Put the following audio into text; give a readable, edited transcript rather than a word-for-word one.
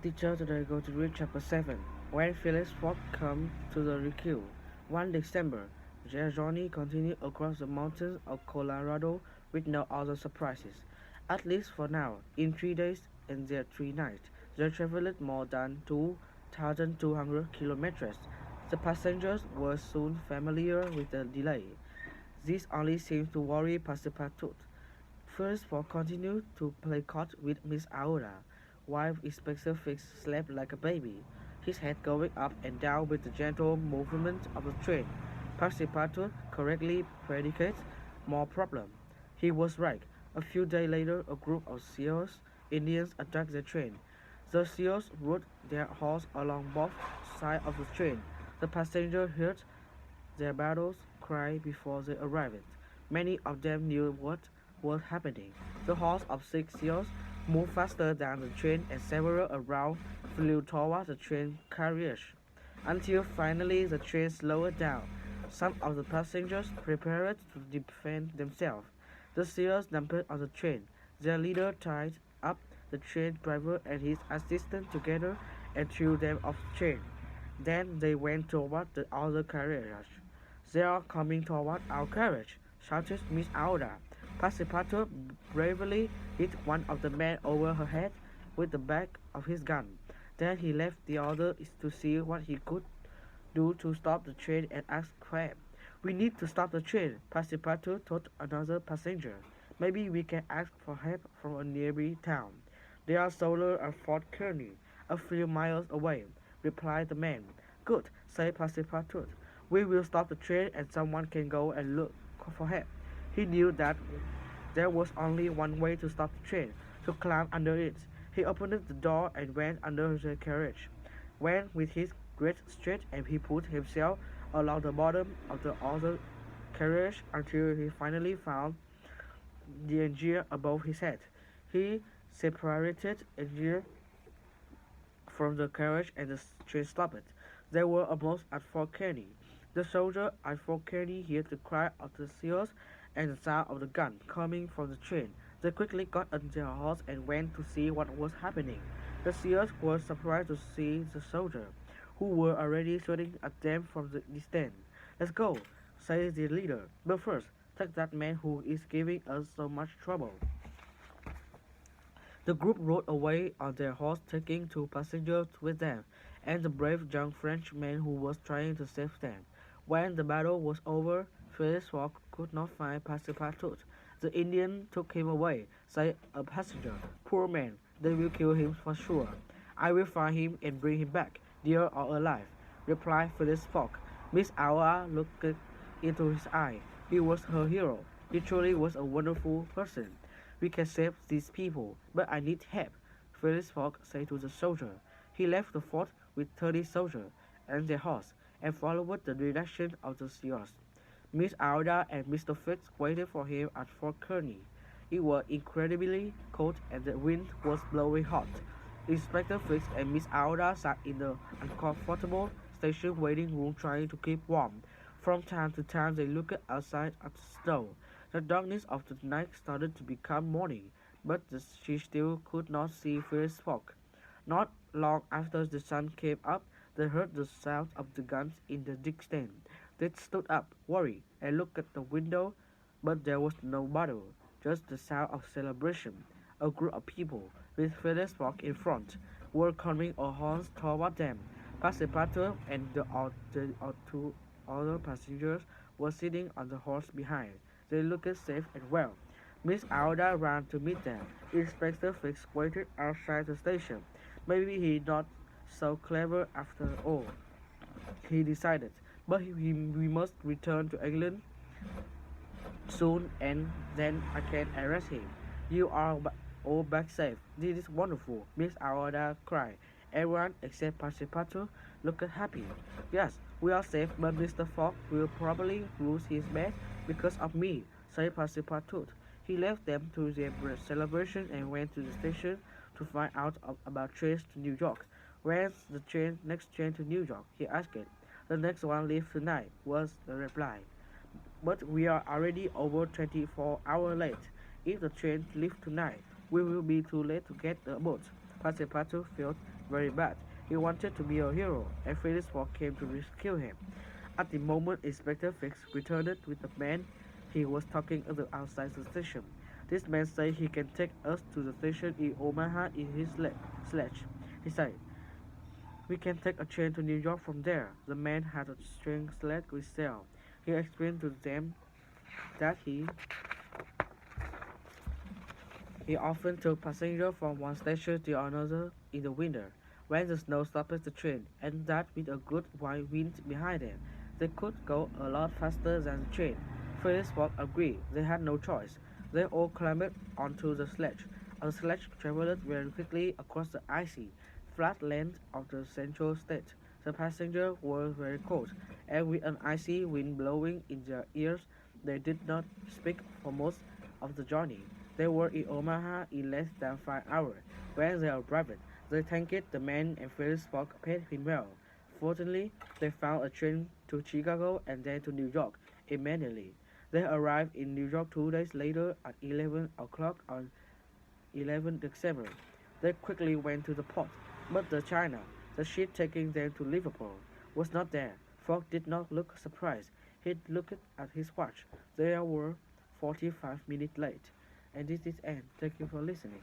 Teacher, today go to read chapter 7. When Phyllis Fogg come to the rescue. One December, Johnny continued across the mountains of Colorado with no other surprises. At least for now, in 3 days and their 3 nights, they traveled more than 2,200 kilometers. The passengers were soon familiar with the delay. This only seemed to worry Passepartout. First Fogg continued to play cards with Miss Aura, while Inspector Fix slept like a baby, his head going up and down with the gentle movement of the train. Passepartout correctly predicates more problem. He was right. A few days later, a group of Sioux Indians attacked the train. The Sioux rode their horse along both sides of the train. The passengers heard their battles cry before they arrived. Many of them knew what was happening. The horse of 6 Sioux moved faster than the train and several around flew toward the train carriage, until finally the train slowed down. Some of the passengers prepared to defend themselves. The Sioux jumped on the train. Their leader tied up the train driver and his assistant together and threw them off the train. Then they went toward the other carriage. "They are coming toward our carriage," shouted Miss Aouda. Passepartout bravely hit one of the men over her head with the back of his gun. Then he left the others to see what he could do to stop the train and asked for help. "We need to stop the train," Passepartout told another passenger. "Maybe we can ask for help from a nearby town." "There are soldiers at Fort Kearny, a few miles away," replied the man. "Good," said Passepartout. "We will stop the train and someone can go and look for help." He knew that there was only one way to stop the train, to climb under it. He opened the door and went under the carriage. When with his great strength and he put himself along the bottom of the other carriage until he finally found the engine above his head. He separated engine from the carriage and the train stopped. They were almost at Fort Kearny. The soldier at Fort Kearny heard the cry of the Sioux and the sound of the gun coming from the train. They quickly got on their horse and went to see what was happening. The Sioux were surprised to see the soldiers, who were already shooting at them from the distance. "Let's go," said the leader. "But first, take that man who is giving us so much trouble." The group rode away on their horse, taking 2 passengers with them, and the brave young Frenchman who was trying to save them. When the battle was over, Phileas Fogg could not find Passepartout. "The Indians took him away," said a passenger. "Poor man, they will kill him for sure." "I will find him and bring him back, dead or alive," replied Phileas Fogg. Miss Aura looked into his eye. He was her hero. He truly was a wonderful person. "We can save these people, but I need help," Phileas Fogg said to the soldier. He left the fort with 30 soldiers and their horse, and followed the direction of the Sioux. Miss Aouda and Mr. Fix waited for him at Fort Kearny. It was incredibly cold and the wind was blowing hot. Inspector Fix and Miss Aouda sat in the uncomfortable station waiting room trying to keep warm. From time to time they looked outside at the snow. The darkness of the night started to become morning, but she still could not see Phileas Fogg. Not long after the sun came up, they heard the sound of the guns in the distance. They stood up, worried, and looked at the window, but there was no battle, just the sound of celebration. A group of people, with Phileas Fogg in front, were coming a horse toward them. Passepartout and the 2 other passengers were sitting on the horse behind. They looked safe and well. Miss Aouda ran to meet them. Inspector Fix waited outside the station. "Maybe he's not so clever after all," he decided. "But we must return to England soon and then I can arrest him." "You are all back safe. This is wonderful," Miss Aouda cried. Everyone except Passepartout looked happy. "Yes, we are safe, but Mr. Fogg will probably lose his bet because of me," said Passepartout. He left them to their celebration and went to the station to find out about trains to New York. "When's the next train to New York?" he asked. "The next one leaves tonight," was the reply. "But we are already over 24 hours late. If the train leaves tonight, we will be too late to get the boat." Passepartout felt very bad. He wanted to be a hero, and Phyllis Fogg came to rescue him. At the moment, Inspector Fix returned with the man he was talking to outside the station. This man said he can take us to the station in Omaha in his sledge. He said, "We can take a train to New York from there." The man had a string sled with sail. He explained to them that he often took passengers from one station to another in the winter, when the snow stopped the train, and that with a good wind behind them, they could go a lot faster than the train. Phileas Fogg agreed. They had no choice. They all climbed onto the sledge. The sledge traveled very quickly across the icy, flat land of the central state. The passengers were very cold, and with an icy wind blowing in their ears, they did not speak for most of the journey. They were in Omaha in less than 5 hours. When they arrived, they thanked the man and Phileas Fogg paid him well. Fortunately, they found a train to Chicago and then to New York immediately. They arrived in New York 2 days later at 11 o'clock on 11 December. They quickly went to the port, but the China, the ship taking them to Liverpool, was not there. Fogg did not look surprised. He looked at his watch. They were 45 minutes late. And this is end. Thank you for listening.